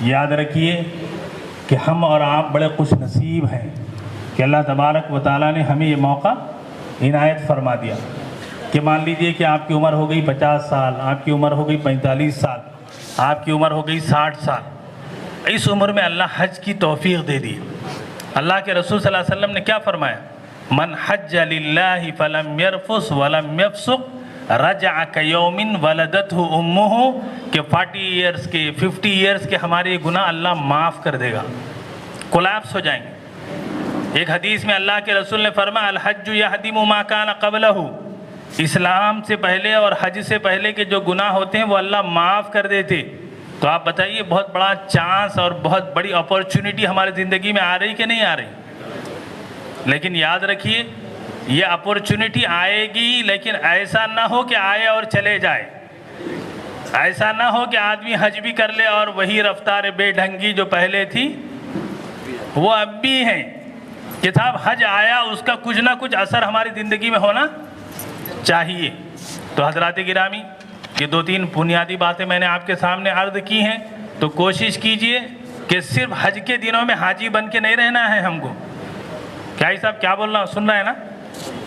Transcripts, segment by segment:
یاد رکھیے کہ ہم اور آپ بڑے خوش نصیب ہیں کہ اللہ تبارک و تعالیٰ نے ہمیں یہ موقع عنایت فرما دیا کہ مان لیجئے کہ آپ کی عمر ہو گئی 50 سال، آپ کی عمر ہو گئی 45 سال، آپ کی عمر ہو گئی 60 سال، اس عمر میں اللہ حج کی توفیق دے دی۔ اللہ کے رسول صلی اللہ علیہ وسلم نے کیا فرمایا؟ من حج للہ فلم یرفث ولم یفسق رجع کیوم ولدتہ امہ، کہ 40 ایئرس کے 50 ایئرس کے ہمارے گناہ اللہ معاف کر دے گا، کولیپس ہو جائیں گے۔ ایک حدیث میں اللہ کے رسول نے فرمایا الحج یہدم ما کان قبلہ، اسلام سے پہلے اور حج سے پہلے کے جو گناہ ہوتے ہیں وہ اللہ معاف کر دیتے۔ تو آپ بتائیے بہت بڑا چانس اور بہت بڑی اپورچونٹی ہماری زندگی میں آ رہی کہ نہیں آ رہی؟ لیکن یاد رکھیے یہ اپورچونٹی آئے گی، لیکن ایسا نہ ہو کہ آئے اور چلے جائے، ایسا نہ ہو کہ آدمی حج بھی کر لے اور وہی رفتار بے ڈھنگی جو پہلے تھی وہ اب بھی ہیں۔ کہ صاحب حج آیا، اس کا کچھ نہ کچھ اثر ہماری زندگی میں ہونا چاہیے۔ تو حضرات گرامی، یہ 2-3 بنیادی باتیں میں نے آپ کے سامنے عرض کی ہیں، تو کوشش کیجئے کہ صرف حج کے دنوں میں حاجی بن کے نہیں رہنا ہے ہم کو۔ کیا ہی صاحب کیا بول رہا ہوں، سن رہے ہیں نا؟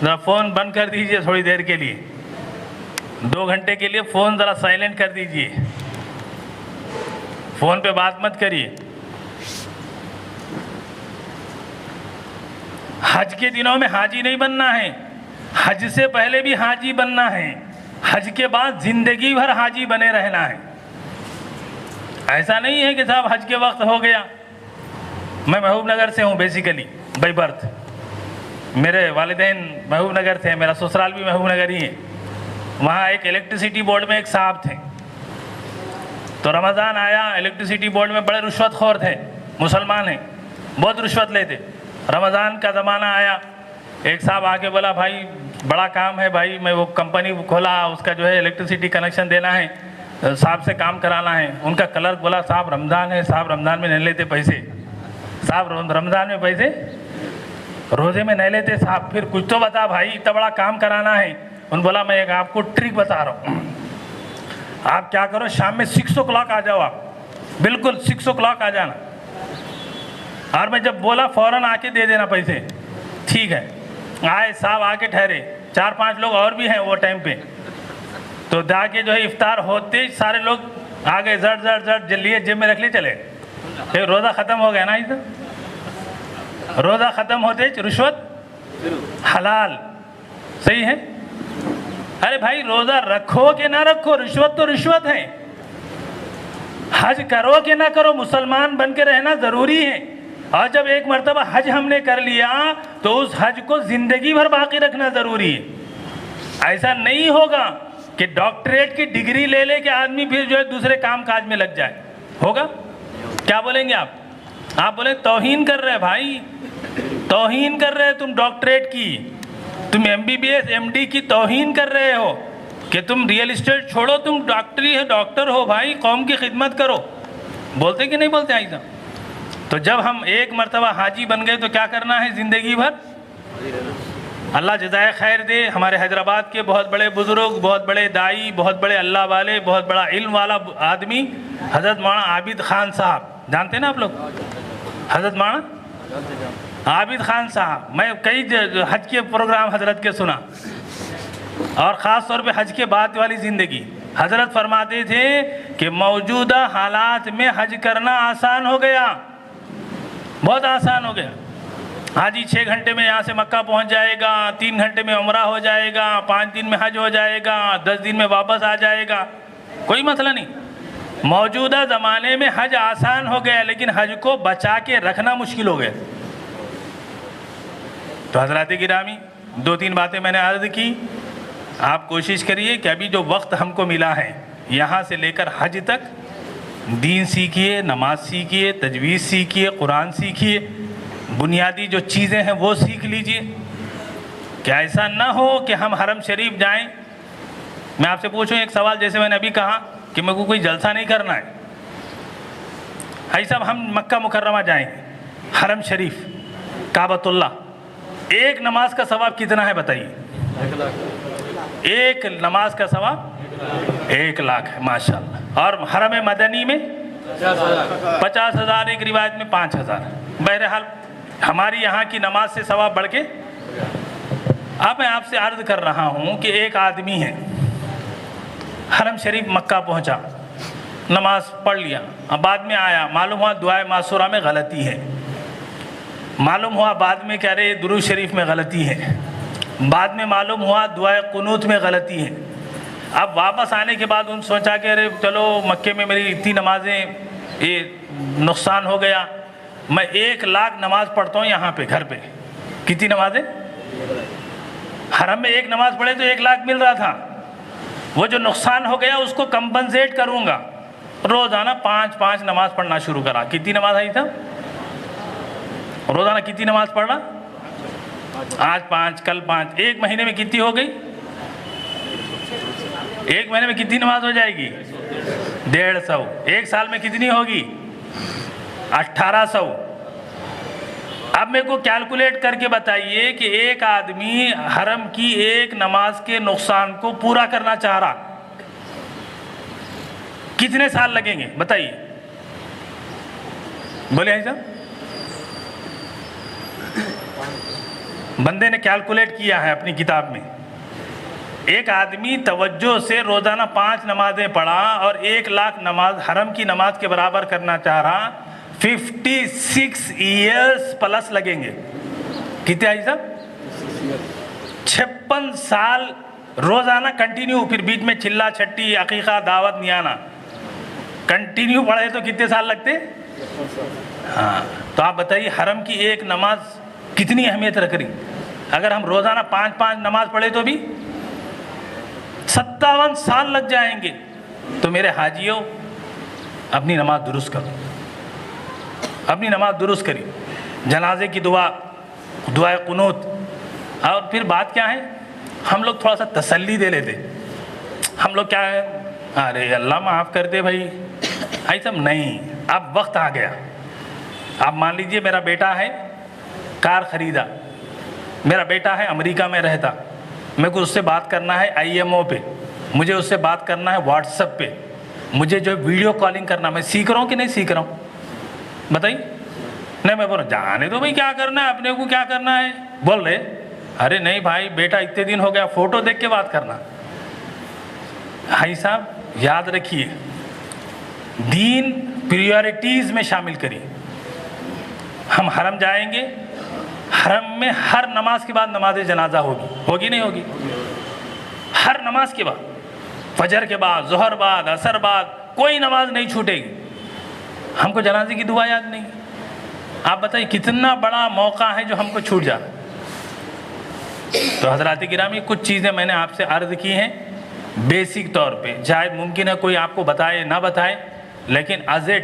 ذرا فون بند کر دیجئے تھوڑی دیر کے لیے، 2 گھنٹے کے لیے فون ذرا سائلنٹ کر دیجئے، فون پہ بات مت کریے۔ حج کے دنوں میں حاجی نہیں بننا ہے، حج سے پہلے بھی حاجی بننا ہے، حج کے بعد زندگی بھر حاجی بنے رہنا ہے۔ ایسا نہیں ہے کہ صاحب حج کے وقت ہو گیا۔ میں محبوب نگر سے ہوں بیسیکلی بائی برتھ، میرے والدین محبوب نگر تھے، میرا سسرال بھی محبوب نگر ہی ہے۔ وہاں ایک الیکٹریسٹی بورڈ میں ایک صاحب تھے، تو رمضان آیا، الیکٹریسٹی بورڈ میں بڑے رشوت خور تھے، مسلمان ہیں، بہت رشوت لیتے۔ رمضان کا زمانہ آیا، ایک صاحب آ کے بولا بھائی بڑا کام ہے بھائی، میں وہ کمپنی کھولا، اس کا جو ہے الیکٹریسٹی کنیکشن دینا ہے، صاحب سے کام کرانا ہے۔ ان کا کلرک بولا صاحب رمضان ہے، صاحب رمضان میں نہیں لیتے پیسے، صاحب رمضان میں پیسے روزے میں نہیں لیتے صاحب، پھر کچھ تو بتا بھائی، اتنا بڑا کام کرانا ہے۔ ان بولا میں ایک آپ کو ٹرک بتا رہا ہوں، آپ کیا کرو شام میں 6 o'clock آ جاؤ، آپ بالکل 6 o'clock آ جانا، اور میں جب بولا فوراً آ کے دے دینا پیسے۔ ٹھیک ہے، آئے صاحب، آ کے ٹھہرے، 4-5 لوگ اور بھی ہیں وہ ٹائم پہ، تو جا کے جو ہے افطار ہوتے سارے لوگ آ گئے، زٹ زٹ زٹ لیے جیب میں رکھ لیے چلے۔ پھر روزہ ختم ہو گیا نا، ادھر روزہ ختم ہوتے رشوت حلال، صحیح ہے؟ ارے بھائی روزہ رکھو کہ نہ رکھو، رشوت تو رشوت ہے۔ حج کرو کہ نہ کرو، مسلمان بن کے رہنا ضروری ہے، اور جب ایک مرتبہ حج ہم نے کر لیا تو اس حج کو زندگی بھر باقی رکھنا ضروری ہے۔ ایسا نہیں ہوگا کہ ڈاکٹریٹ کی ڈگری لے لے کے آدمی پھر جو ہے دوسرے کام کاج میں لگ جائے، ہوگا؟ کیا بولیں گے آپ بولیں توہین کر رہے بھائی، توہین کر رہے تم ڈاکٹریٹ کی، تم MBBS MD کی توہین کر رہے ہو کہ تم ریئل اسٹیٹ چھوڑو، تم ڈاکٹری ہے، ڈاکٹر ہو بھائی، قوم کی خدمت کرو۔ بولتے کہ نہیں بولتے ایسا؟ تو جب ہم ایک مرتبہ حاجی بن گئے تو کیا کرنا ہے زندگی بھر؟ اللہ جزائے خیر دے، ہمارے حیدرآباد کے بہت بڑے بزرگ، بہت بڑے دائی، بہت بڑے اللہ والے، بہت بڑا علم والا آدمی حضرت مولانا عابد خان صاحب، جانتے ہیں نا آپ لوگ حضرت مولانا عابد خان صاحب؟ میں کئی حج کے پروگرام حضرت کے سنا، اور خاص طور پہ حج کے بعد والی زندگی۔ حضرت فرماتے تھے کہ موجودہ حالات میں حج کرنا آسان ہو گیا، بہت آسان ہو گیا۔ حاجی 6 گھنٹے میں یہاں سے مکہ پہنچ جائے گا، 3 گھنٹے میں عمرہ ہو جائے گا، 5 دن میں حج ہو جائے گا، 10 دن میں واپس آ جائے گا، کوئی مسئلہ نہیں۔ موجودہ زمانے میں حج آسان ہو گیا، لیکن حج کو بچا کے رکھنا مشکل ہو گیا۔ تو حضرات گرامی، 2-3 باتیں میں نے عرض کی، آپ کوشش کریے کہ ابھی جو وقت ہم کو ملا ہے یہاں سے لے کر حج تک دین سیکھیے، نماز سیکھیے، تجوید سیکھیے، قرآن سیکھیے، بنیادی جو چیزیں ہیں وہ سیکھ لیجئے، کہ ایسا نہ ہو کہ ہم حرم شریف جائیں۔ میں آپ سے پوچھوں ایک سوال، جیسے میں نے ابھی کہا کہ میرے کو کوئی جلسہ نہیں کرنا ہے، بھائی صاحب ہم مکہ مکرمہ جائیں گے، حرم شریف، کعبۃ اللہ، ایک نماز کا ثواب کتنا ہے بتائیے؟ 1 نماز کا ثواب 1 لاکھ ہے، ماشاءاللہ۔ اور حرم مدنی میں 50,000, ایک روایت میں 5,000. بہرحال ہماری یہاں کی نماز سے ثواب بڑھ کے. اب میں آپ سے عرض کر رہا ہوں کہ ایک آدمی ہے، حرم شریف مکہ پہنچا، نماز پڑھ لیا، اب بعد میں آیا، معلوم ہوا دعائے معصورہ میں غلطی ہے، معلوم ہوا بعد میں کہہ رہے درود شریف میں غلطی ہے، بعد میں معلوم ہوا دعائے قنوت میں غلطی ہے. اب واپس آنے کے بعد ان سوچا کہ ارے چلو مکے میں میری اتنی نمازیں یہ نقصان ہو گیا، میں 1,00,000 نماز پڑھتا ہوں یہاں پہ گھر پہ. کتنی نمازیں؟ حرم میں ایک نماز پڑھے تو 1,00,000 مل رہا تھا، وہ جو نقصان ہو گیا اس کو کمپنسیٹ کروں گا. روزانہ 5 نماز پڑھنا شروع کرا. کتنی نماز آئی تھا؟ روزانہ کتنی نماز پڑھ رہا؟ آج 5، کل 5. ایک مہینے میں کتنی ہو گئی؟ ایک مہینے میں کتنی نماز ہو جائے گی؟ 150. ایک سال میں کتنی ہوگی؟ 1800. اب میرے کو کیلکولیٹ کر کے بتائیے کہ ایک آدمی حرم کی ایک نماز کے نقصان کو پورا کرنا چاہ رہا، کتنے سال لگیں گے بتائیے؟ بولے صاحب. بندے نے کیلکولیٹ کیا ہے اپنی کتاب میں، ایک آدمی توجہ سے روزانہ 5 نمازیں پڑھا اور 1,00,000 نماز حرم کی نماز کے برابر کرنا چاہ رہا، 56 ایئرز پلس لگیں گے. کتنے آئی صاحب؟ 56 سال روزانہ کنٹینیو. پھر بیچ میں چلا چھٹی عقیقہ دعوت نہیں آنا، کنٹینیو پڑھے تو کتنے سال لگتے؟ ہاں. تو آپ بتائیے حرم کی ایک نماز کتنی اہمیت رکھ رہی؟ اگر ہم روزانہ 5 نماز پڑھے تو بھی 57 سال لگ جائیں گے. تو میرے حاجیوں اپنی نماز درست کرو، اپنی نماز درست کری. جنازے کی دعائے قنوت. اور پھر بات کیا ہے، ہم لوگ تھوڑا سا تسلی دے لیتے. ہم لوگ کیا ہے، ارے اللہ معاف کر دے بھائی، ایسا نہیں. اب وقت آ گیا. آپ مان لیجئے میرا بیٹا ہے، کار خریدا، میرا بیٹا ہے امریکہ میں رہتا، میرے کو اس سے بات کرنا ہے IMO پہ، مجھے اس سے بات کرنا ہے واٹس ایپ پہ، مجھے جو ویڈیو کالنگ کرنا. میں سیکھ رہا ہوں کہ نہیں سیکھ رہا ہوں بتائیے؟ نہیں میں بول رہا جانے دو بھائی، کیا کرنا ہے اپنے کو، کیا کرنا ہے. بول رہے ارے نہیں بھائی بیٹا اتنے دن ہو گیا، فوٹو دیکھ کے بات کرنا. بھائی صاحب یاد رکھیے، دین پریورٹیز میں شامل کریے. ہم حرم جائیں گے، حرم میں ہر نماز کے بعد نماز جنازہ ہوگی نہیں ہوگی؟ ہر نماز کے بعد، فجر کے بعد، ظہر بعد، عصر بعد، کوئی نماز نہیں چھوٹے گی. ہم کو جنازے کی دعا یاد نہیں. آپ بتائیے کتنا بڑا موقع ہے جو ہم کو چھوٹ جا. تو حضرات گرامی کچھ چیزیں میں نے آپ سے عرض کی ہیں بیسک طور پہ. شاید ممکن ہے کوئی آپ کو بتائے نہ بتائے، لیکن as a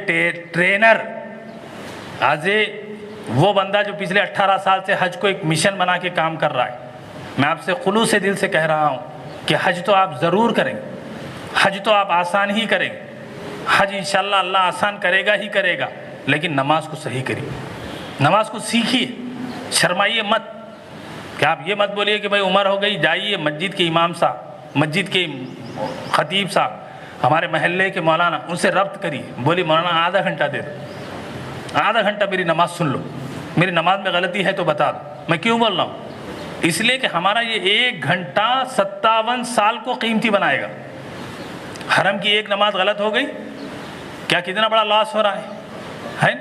trainer, as a وہ بندہ جو پچھلے 18 سال سے حج کو ایک مشن بنا کے کام کر رہا ہے، میں آپ سے خلوص دل سے کہہ رہا ہوں کہ حج تو آپ ضرور کریں، حج تو آپ آسان ہی کریں، حج انشاءاللہ اللہ آسان کرے گا ہی کرے گا، لیکن نماز کو صحیح کریے، نماز کو سیکھیے. شرمائیے مت کہ آپ یہ مت بولیے کہ بھائی عمر ہو گئی. جائیے مسجد کے امام صاحب، مسجد کے خطیب صاحب، ہمارے محلے کے مولانا، ان سے ربط کریے. بولی مولانا آدھا گھنٹہ دے دو، آدھا گھنٹہ میری نماز سن لو، میری نماز میں غلطی ہے تو بتا دو. میں کیوں بول رہا ہوں؟ اس لیے کہ ہمارا یہ 1 گھنٹہ 57 سال کو قیمتی بنائے گا. حرم کی ایک نماز غلط ہو گئی، کیا کتنا بڑا لاس ہو رہا ہے.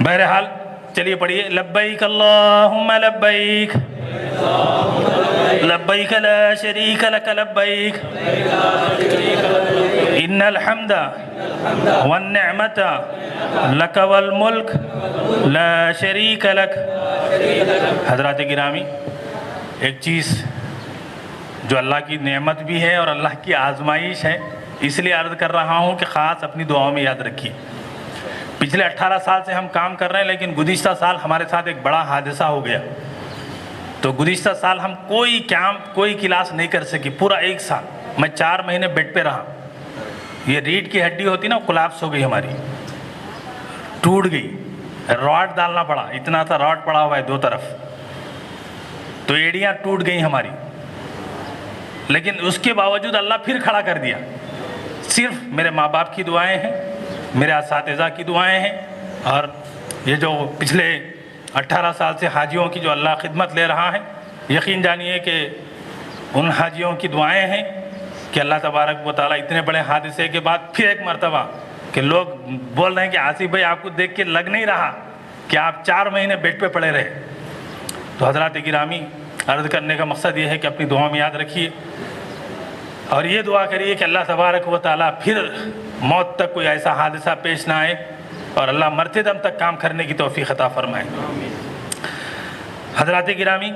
بہرحال چلیے پڑھیے. لبیک اللہم لبیک لبیک لا شریک لک لبیک ان الحمد والنعمت لک والملک لا شریک لک. حضرات گرامی، ایک چیز جو اللہ کی نعمت بھی ہے اور اللہ کی آزمائش ہے، اس لیے عرض کر رہا ہوں کہ خاص اپنی دعاؤں میں یاد رکھیے. پچھلے 18 سال سے ہم کام کر رہے ہیں، لیکن گزشتہ سال ہمارے ساتھ ایک بڑا حادثہ ہو گیا. تو گزشتہ سال ہم کوئی کیمپ، کوئی کلاس نہیں کر سکی. پورا 1 سال میں 4 مہینے بیڈ پہ رہا. یہ ریڑھ کی ہڈی ہوتی نا، کولیپس ہو گئی ہماری، ٹوٹ گئی. راڈ ڈالنا پڑا، اتنا تھا راڈ پڑا ہوا ہے 2 طرف، تو ایڑیاں ٹوٹ گئی ہماری. لیکن اس کے باوجود اللہ پھر کھڑا کر دیا. صرف میرے ماں باپ کی دعائیں ہیں، میرے اساتذہ کی دعائیں ہیں، اور یہ جو پچھلے 18 سال سے حاجیوں کی جو اللہ خدمت لے رہا ہے، یقین جانیے کہ ان حاجیوں کی دعائیں ہیں کہ اللہ تبارک و تعالیٰ اتنے بڑے حادثے کے بعد پھر ایک مرتبہ کہ لوگ بول رہے ہیں کہ آصف بھائی آپ کو دیکھ کے لگ نہیں رہا کہ آپ 4 مہینے بیڈ پہ پڑے رہے. تو حضرات گرامی، عرض کرنے کا مقصد یہ ہے کہ اپنی دعاؤں میں یاد رکھیے اور یہ دعا کریے کہ اللہ تبارک و تعالیٰ پھر موت تک کوئی ایسا حادثہ پیش نہ آئے اور اللہ مرتے دم تک کام کرنے کی توفیق عطا فرمائے. حضرات گرامی،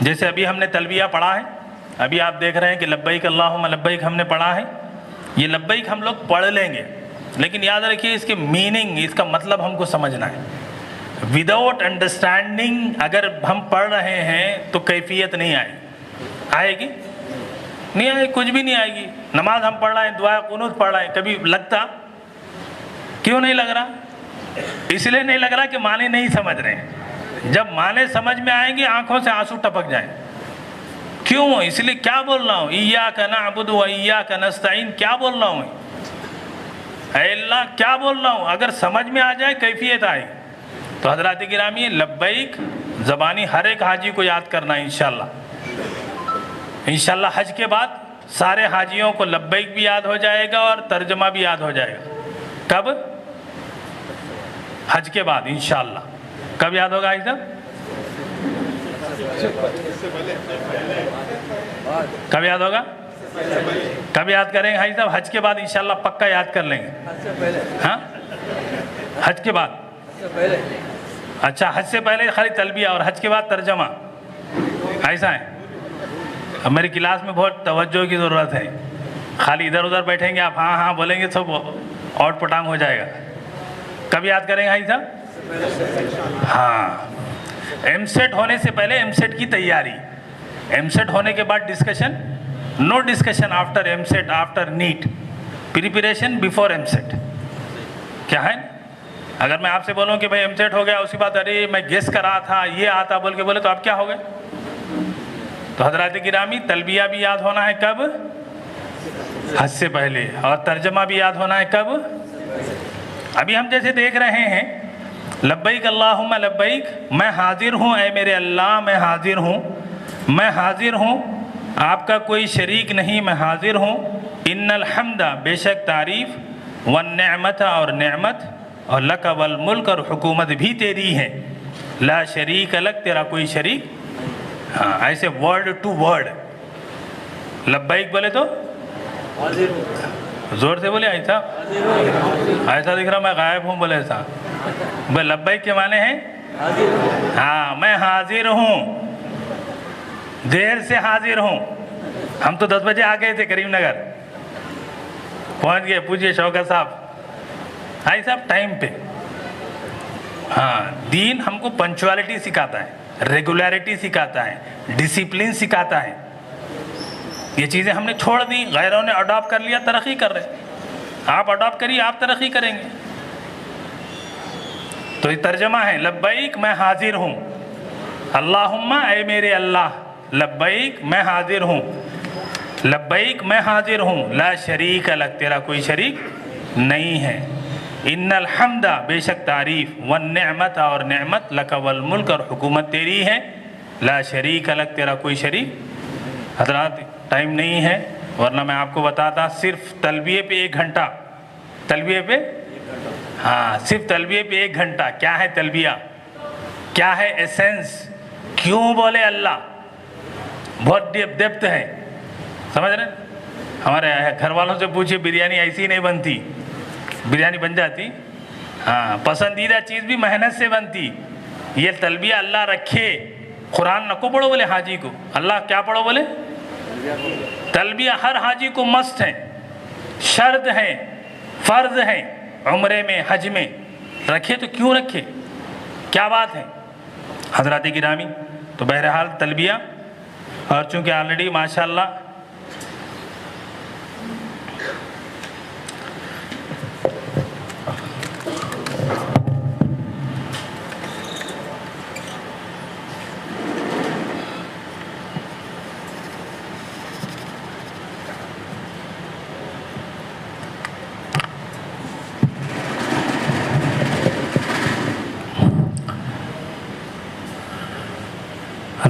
جیسے ابھی ہم نے تلبیہ پڑھا ہے، ابھی آپ دیکھ رہے ہیں کہ لبیک اللہم لبیک ہم نے پڑھا ہے. یہ لبیک ہم لوگ پڑھ لیں گے، لیکن یاد رکھیے اس کے میننگ، اس کا مطلب ہم کو سمجھنا ہے. وداؤٹ انڈرسٹینڈنگ اگر ہم پڑھ رہے ہیں تو کیفیت نہیں آئے گی، نہیں آئے، کچھ بھی نہیں آئے گی. نماز ہم پڑھ رہے ہیں، دعا قنوت پڑھ رہے ہیں، کبھی لگتا؟ کیوں نہیں لگ رہا؟ اس لیے نہیں لگ رہا کہ معنی نہیں سمجھ رہے ہیں. جب معنی سمجھ میں آئیں گے آنکھوں سے آنسو ٹپک جائیں. کیوں؟ اس لیے کیا بول رہا ہوں، ایاک نعبد و ایاک نستعین، کیا بول رہا ہوں؟ اے اللہ کیا بول رہا ہوں؟ اگر سمجھ میں آ جائے کیفیت آئے. تو حضرات گرامی، لبیک زبانی ہر ایک حاجی کو یاد کرنا ہے انشاءاللہ. انشاءاللہ حج کے بعد سارے حاجیوں کو لبیک بھی یاد ہو جائے گا اور ترجمہ بھی یاد ہو جائے گا. کب؟ حج کے بعد انشاءاللہ. کب یاد ہوگا حج صاحب؟ کب یاد ہوگا؟ کب یاد کریں گے حج صاحب؟ حج کے بعد انشاءاللہ پکا یاد کر لیں گے. ہاں، حج کے بعد. اچھا، حج سے پہلے خالی تلبیہ اور حج کے بعد ترجمہ، ایسا ہے؟ اب میری کلاس میں بہت توجہ کی ضرورت ہے. خالی ادھر ادھر بیٹھیں گے آپ ہاں ہاں بولیں گے سب آؤٹ پٹانگ ہو جائے گا. کب یاد کریں گے حج صاحب؟ ہاں، ایم سیٹ ہونے سے پہلے ایم سیٹ کی تیاری، ایم سیٹ ہونے کے بعد discussion, no discussion after M CET, after NEET, preparation before M CET. کیا ہے؟ اگر میں آپ سے بولوں کہ بھائی ایم سیٹ ہو گیا، اسی بات ارے میں گیس کر رہا تھا یہ آتا بول کے بولے تو آپ کیا ہو گئے؟ تو حضرات گرامی، تلبیہ بھی یاد ہونا ہے کب؟ حج سے پہلے. اور ترجمہ بھی یاد ہونا ہے کب؟ ابھی ہم جیسے دیکھ رہے ہیں لبیک اللہم لبیک، میں حاضر ہوں اے میرے اللہ، میں حاضر ہوں، میں حاضر ہوں، آپ کا کوئی شریک نہیں، میں حاضر ہوں. ان الحمد، بے شک تعریف، والنعمت، اور نعمت، اور لک والملک، اور حکومت بھی تیری ہے، لا شریک لک، تیرا کوئی شریک. ہاں، ایسے ورڈ ٹو ورڈ لبیک بولے تو زور سے بولے ایسا ایسا دکھ رہا میں غائب ہوں بولے ایسا. بھائی لبیک کے معنی ہیں ہاں میں حاضر ہوں، دیر سے حاضر ہوں. ہم تو 10 بجے آ گئے تھے کریم نگر، پہنچ گئے. پوچھئے شوکت صاحب، آئی صاحب ٹائم پہ. ہاں، دین ہم کو پنچوالٹی سکھاتا ہے، ریگولیرٹی سکھاتا ہے، ڈسپلن سکھاتا ہے. یہ چیزیں ہم نے چھوڑ دی، غیروں نے اڈاپٹ کر لیا، ترقی کر رہے. آپ اڈاپٹ کریے، آپ ترقی کریں گے. تو یہ ترجمہ ہے لبیک میں حاضر ہوں، اللہم اے میرے اللہ، لبیک میں حاضر ہوں، لبیک میں حاضر ہوں، لا شریک لک، تیرا کوئی شریک نہیں ہے. ان الحمد، بے شک تعریف، والنعمت، اور نعمت، لک والملک، اور حکومت تیری ہے، لا شریک لک، تیرا کوئی شریک. حضرات ٹائم نہیں ہے ورنہ میں آپ کو بتاتا، صرف تلبیہ پہ 1 گھنٹہ، تلبیہ پہ ہاں صرف تلبیہ پہ 1 گھنٹہ. کیا ہے تلبیہ؟ کیا ہے ایسنس؟ کیوں بولے اللہ؟ بہت ڈیپتھ ہے، سمجھ رہے ہیں؟ ہمارے گھر والوں سے پوچھئے، بریانی ایسی نہیں بنتی، بریانی بن جاتی. ہاں، پسندیدہ چیز بھی محنت سے بنتی. یہ تلبیہ اللہ رکھے. قرآن نہ کو پڑھو بولے حاجی کو، اللہ کیا پڑھو بولے؟ تلبیہ ہر حاجی کو مست ہے، شرط ہے، فرض ہے. عمرے میں، حج میں رکھے تو کیوں رکھے؟ کیا بات ہے حضرات گرامی؟ تو بہرحال تلبیہ، اور چونکہ آلریڈی ماشاءاللہ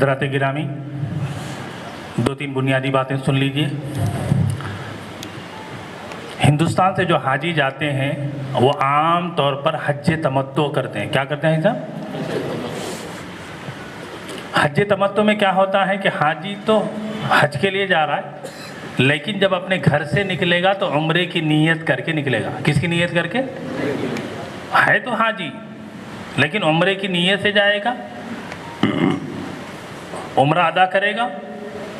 حضرات گرامی، دو تین بنیادی باتیں سن لیجئے۔ ہندوستان سے جو حاجی جاتے ہیں وہ عام طور پر حج تمتع کرتے ہیں۔ کیا کرتے ہیں صاحب؟ حج تمتع میں کیا ہوتا ہے کہ حاجی تو حج کے لیے جا رہا ہے، لیکن جب اپنے گھر سے نکلے گا تو عمرے کی نیت کر کے نکلے گا۔ کس کی نیت کر کے؟ ہے تو حاجی لیکن عمرے کی نیت سے جائے گا، عمرہ ادا کرے گا،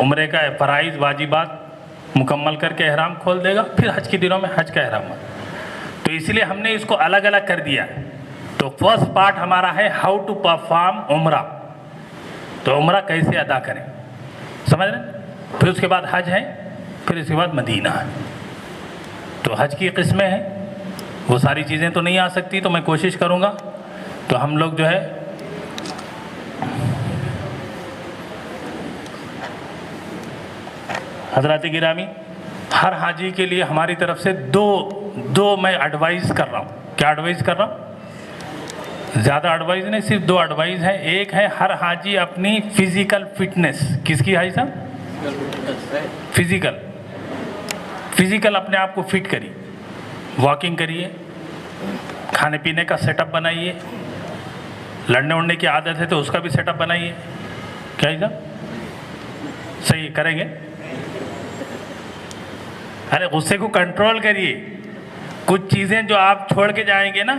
عمرے کا فرائض واجبات مکمل کر کے احرام کھول دے گا، پھر حج کے دنوں میں حج کا احرام۔ تو اس لیے ہم نے اس کو الگ الگ کر دیا۔ تو فرسٹ پارٹ ہمارا ہے ہاؤ ٹو پرفارم عمرہ، تو عمرہ کیسے ادا کریں، سمجھ رہے ہیں؟ پھر اس کے بعد حج ہے، پھر اس کے بعد مدینہ ہے۔ تو حج کی قسمیں ہیں، وہ ساری چیزیں تو نہیں آ سکتی، تو میں کوشش کروں گا تو ہم لوگ جو ہے حضرات گرامی، ہر حاجی کے لیے ہماری طرف سے دو میں ایڈوائز کر رہا ہوں۔ کیا ایڈوائز کر رہا ہوں؟ زیادہ ایڈوائز نہیں، صرف دو ایڈوائز ہیں۔ ایک ہے ہر حاجی اپنی فزیکل فٹنس، کس کی حاجی صاحب؟ فزیکل اپنے آپ کو فٹ کریے، واکنگ کریے، کھانے پینے کا سیٹ اپ بنائیے، لڑنے اڑنے کی عادت ہے تو اس کا بھی سیٹ اپ بنائیے۔ کیا صاحب صحیح کریں گے؟ ارے غصے کو کنٹرول کریے۔ کچھ چیزیں جو آپ چھوڑ کے جائیں گے نا،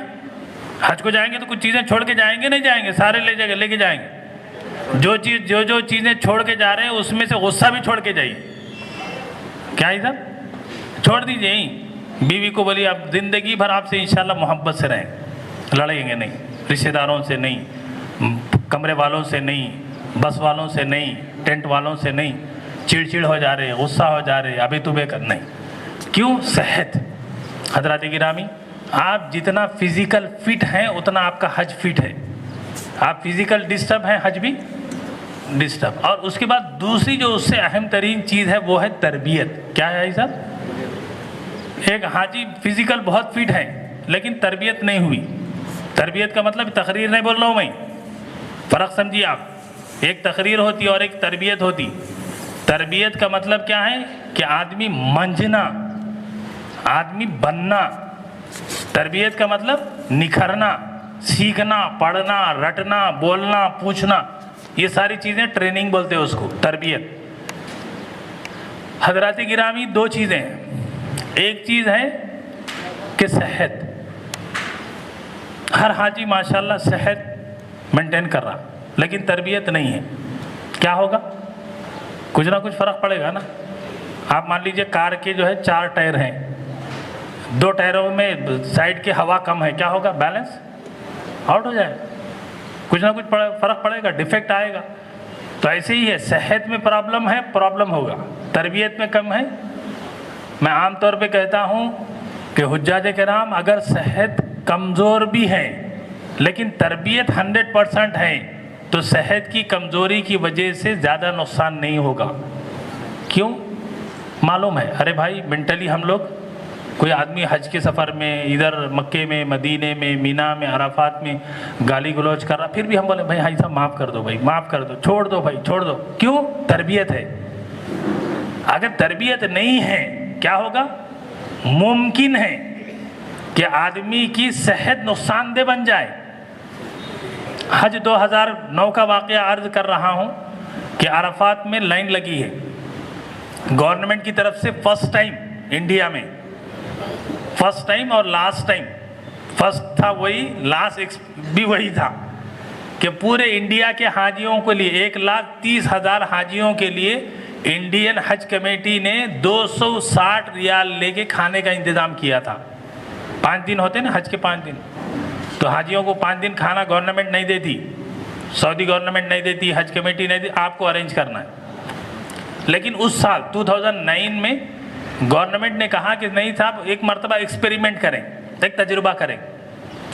حج کو جائیں گے تو کچھ چیزیں چھوڑ کے جائیں گے، نہیں جائیں گے، سارے لے کے جائیں گے۔ جو چیزیں چھوڑ کے جا رہے ہیں اس میں سے غصہ بھی چھوڑ کے جائیے۔ کیا ہے صاحب؟ چھوڑ دیجئے ہی۔ بیوی کو بولیے اب زندگی بھر آپ سے انشاءاللہ محبت سے رہیں، لڑیں گے نہیں، رشتہ داروں سے نہیں، کمرے والوں سے نہیں، بس والوں سے نہیں، ٹینٹ والوں سے نہیں، چڑ ہو جا رہے، غصہ ہو جا رہے، ابھی تو بے کر نہیں۔ کیوں؟ صحت۔ حضرات گرامی، آپ جتنا فزیکل فٹ ہیں اتنا آپ کا حج فٹ ہے۔ آپ فزیکل ڈسٹرب ہیں، حج بھی ڈسٹرب۔ اور اس کے بعد دوسری جو اس سے اہم ترین چیز ہے وہ ہے تربیت۔ کیا ہے صاحب؟ ایک حاجی فزیکل بہت فٹ ہے لیکن تربیت نہیں ہوئی۔ تربیت کا مطلب تقریر نہیں بول رہا ہوں میں، فرق سمجھیے آپ۔ ایک تقریر ہوتی اور ایک تربیت ہوتی۔ تربیت کا مطلب کیا ہے کہ آدمی منجنا، آدمی بننا۔ تربیت کا مطلب نکھرنا، سیکھنا، پڑھنا، رٹنا، بولنا، پوچھنا، یہ ساری چیزیں ٹریننگ بولتے ہیں اس کو، تربیت۔ حضرات گرامی، دو چیزیں ہیں۔ ایک چیز ہے کہ صحت، ہر حاجی ماشاءاللہ صحت مینٹین کر رہا لیکن تربیت نہیں ہے۔ کیا ہوگا؟ کچھ نہ کچھ فرق پڑے گا نا۔ آپ مان لیجئے کار کے جو ہے 4 ٹائر ہیں، 2 ٹائروں میں سائڈ کے ہوا کم ہے، کیا ہوگا؟ بیلنس آؤٹ ہو جائے، کچھ نہ کچھ فرق پڑے گا، ڈیفیکٹ آئے گا۔ تو ایسے ہی ہے، صحت میں پرابلم ہے، پرابلم ہوگا، تربیت میں کم ہے۔ میں عام طور پہ کہتا ہوں کہ حجاج کرام اگر صحت کمزور بھی ہے لیکن تربیت 100% ہے تو صحت کی کمزوری کی وجہ سے زیادہ نقصان نہیں ہوگا۔ کیوں؟ معلوم ہے، ارے بھائی مینٹلی ہم لوگ، کوئی آدمی حج کے سفر میں ادھر مکے میں، مدینے میں، مینا میں، عرفات میں گالی گلوچ کر رہا، پھر بھی ہم بولے بھائی حاجی صاحب معاف کر دو، بھائی معاف کر دو، چھوڑ دو بھائی، چھوڑ دو۔ کیوں؟ تربیت ہے۔ اگر تربیت نہیں ہے کیا ہوگا؟ ممکن ہے کہ آدمی کی صحت نقصان دہ بن جائے۔ حج 2009 کا واقعہ عرض کر رہا ہوں کہ عرفات میں لائن لگی ہے گورنمنٹ کی طرف سے، فرسٹ ٹائم انڈیا میں، فرسٹ ٹائم اور لاسٹ ٹائم۔ فرسٹ تھا وہی، لاسٹ بھی وہی تھا کہ پورے انڈیا کے حاجیوں کے لیے 1,30,000 حاجیوں کے لیے انڈین حج کمیٹی نے 260 ریال لے کے کھانے کا انتظام کیا تھا۔ 5 دن ہوتے نا حج کے، 5 دن، تو حاجیوں کو 5 دن کھانا گورنمنٹ نہیں دیتی، سعودی گورنمنٹ نہیں دیتی، حج کمیٹی نہیں دیتی، آپ کو ارینج کرنا ہے۔ لیکن اس سال 2009 میں گورنمنٹ نے کہا کہ نہیں صاحب، ایک مرتبہ ایکسپیریمنٹ کریں، ایک تجربہ کریں۔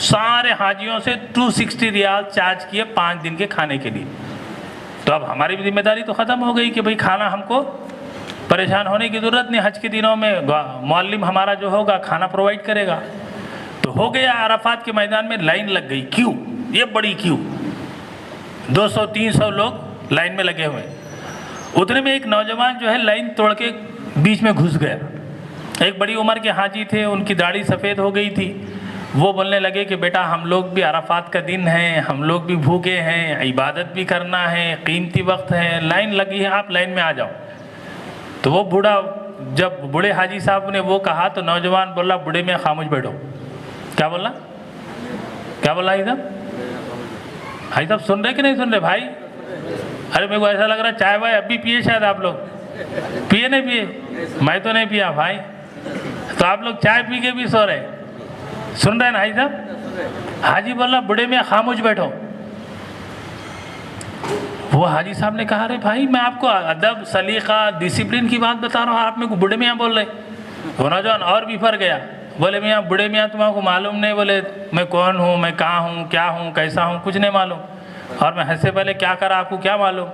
سارے حاجیوں سے 260 ریال چارج کیے 5 دن کے کھانے کے لیے۔ تو اب ہماری بھی ذمہ داری تو ختم ہو گئی کہ بھئی کھانا ہم کو پریشان ہونے کی ضرورت نہیں، حج کے دنوں میں معلم ہمارا جو ہوگا کھانا پرووائڈ کرے گا۔ تو ہو گیا، عرفات کے میدان میں لائن لگ گئی، کیوں؟ یہ بڑی کیوں، 200-300 لوگ لائن میں لگے ہوئے. اتنے میں ایک نوجوان جو ہے لائن توڑ کے بیچ میں گھس گیا. ایک بڑی عمر کے حاجی تھے, ان کی داڑھی سفید ہو گئی تھی. وہ بولنے لگے کہ بیٹا ہم لوگ بھی عرفات کا دن ہے, ہم لوگ بھی بھوکے ہیں, عبادت بھی کرنا ہے, قیمتی وقت ہے, لائن لگی ہے, آپ لائن میں آ جاؤ. تو وہ بوڑھا, جب بوڑھے حاجی صاحب نے وہ کہا تو نوجوان بولا بوڑھے میں خاموش بیٹھو. کیا بولا, کیا بولا حاجی صاحب؟ حاجی صاحب سن رہے کہ نہیں سن رہے بھائی؟ ارے میرے کو ایسا لگ رہا ہے چائے وائے اب بھی پیے شاید آپ لوگ. پیے نہیں پیے؟ میں تو نہیں پیا بھائی. تو آپ لوگ چائے پی کے بھی سو رہے, سن رہے ہیں نا حاجی صاحب؟ حاجی بولا بوڑھے میں خاموش بیٹھو. وہ حاجی صاحب نے کہا ارے بھائی میں آپ کو ادب سلیقہ ڈسپلن کی بات بتا رہا ہوں, آپ میرے کو بوڑھے میاں بول رہے. وہ نوجوان اور بھی پھر گیا, بولے میاں بوڑھے میاں تمہارے کو معلوم نہیں, بولے میں کون ہوں, میں کہاں ہوں, کیا ہوں, کیسا ہوں, کچھ نہیں معلوم. اور میں حج سے پہلے کیا کرا آپ کو کیا معلوم؟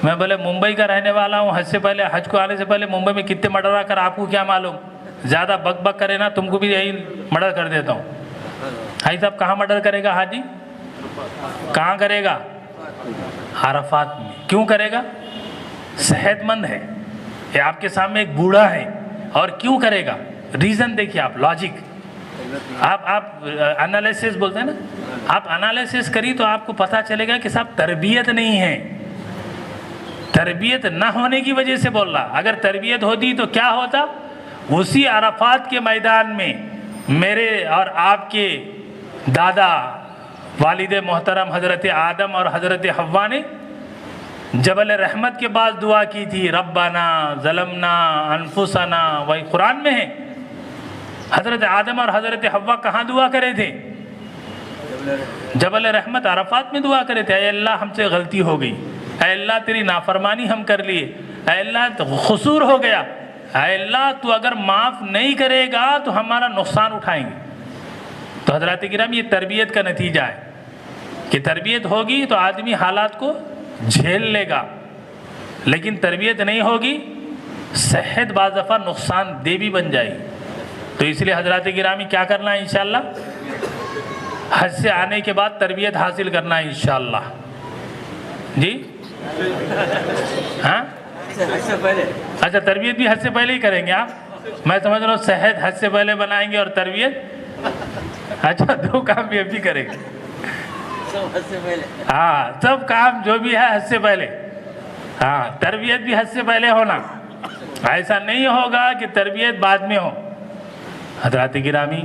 میں بولے ممبئی کا رہنے والا ہوں, حج سے پہلے, حج کو آنے سے پہلے ممبئی میں کتنے مرڈر کرا آپ کو کیا معلوم؟ زیادہ بک بک کرے نا تم کو بھی یہی مرڈر کر دیتا ہوں. حاجی صاحب کہاں مرڈر کرے گا حاجی؟ کہاں کرے گا؟ عرفات میں. کیوں کرے گا؟ صحت مند ہے, یہ آپ کے سامنے ایک بوڑھا ہے, اور کیوں کرے گا؟ ریزن دیکھیے آپ, لاجک. آپ انالیسس بولتے ہیں نا, آپ انالیسس کری تو آپ کو پتہ چلے گا کہ صاحب تربیت نہیں ہے. تربیت نہ ہونے کی وجہ سے بول رہا. اگر تربیت ہوتی تو کیا ہوتا؟ اسی عرفات کے میدان میں میرے اور آپ کے دادا والد محترم حضرت آدم اور حضرت حوا نے جبل رحمت کے بعد دعا کی تھی, ربنا ظلمنا انفسنا. وہی قرآن میں ہے. حضرت آدم اور حضرت حوا کہاں دعا کرے تھے؟ جبل رحمت عرفات میں دعا کرے تھے. اے اللہ ہم سے غلطی ہو گئی, اے اللہ تیری نافرمانی ہم کر لیے, اے اللہ قصور ہو گیا, اے اللہ تو اگر معاف نہیں کرے گا تو ہمارا نقصان اٹھائیں گے. تو حضرات کرام یہ تربیت کا نتیجہ ہے کہ تربیت ہوگی تو آدمی حالات کو جھیل لے گا, لیکن تربیت نہیں ہوگی صحت بعض دفعہ نقصان دہ بھی بن جائے گی. تو اس لیے حضرات گرامی کیا کرنا ہے انشاءاللہ؟ حج سے آنے کے بعد تربیت حاصل کرنا ہے انشاءاللہ. جی ہاں اچھا, تربیت بھی حج سے پہلے ہی کریں گے آپ؟ میں سمجھ رہا ہوں صحت حج سے پہلے بنائیں گے اور تربیت اچھا دو کام بھی ابھی کریں گے. ہاں سب کام جو بھی ہے حج سے پہلے. ہاں تربیت بھی حج سے پہلے ہونا, ایسا نہیں ہوگا کہ تربیت بعد میں ہو. حضرات گرامی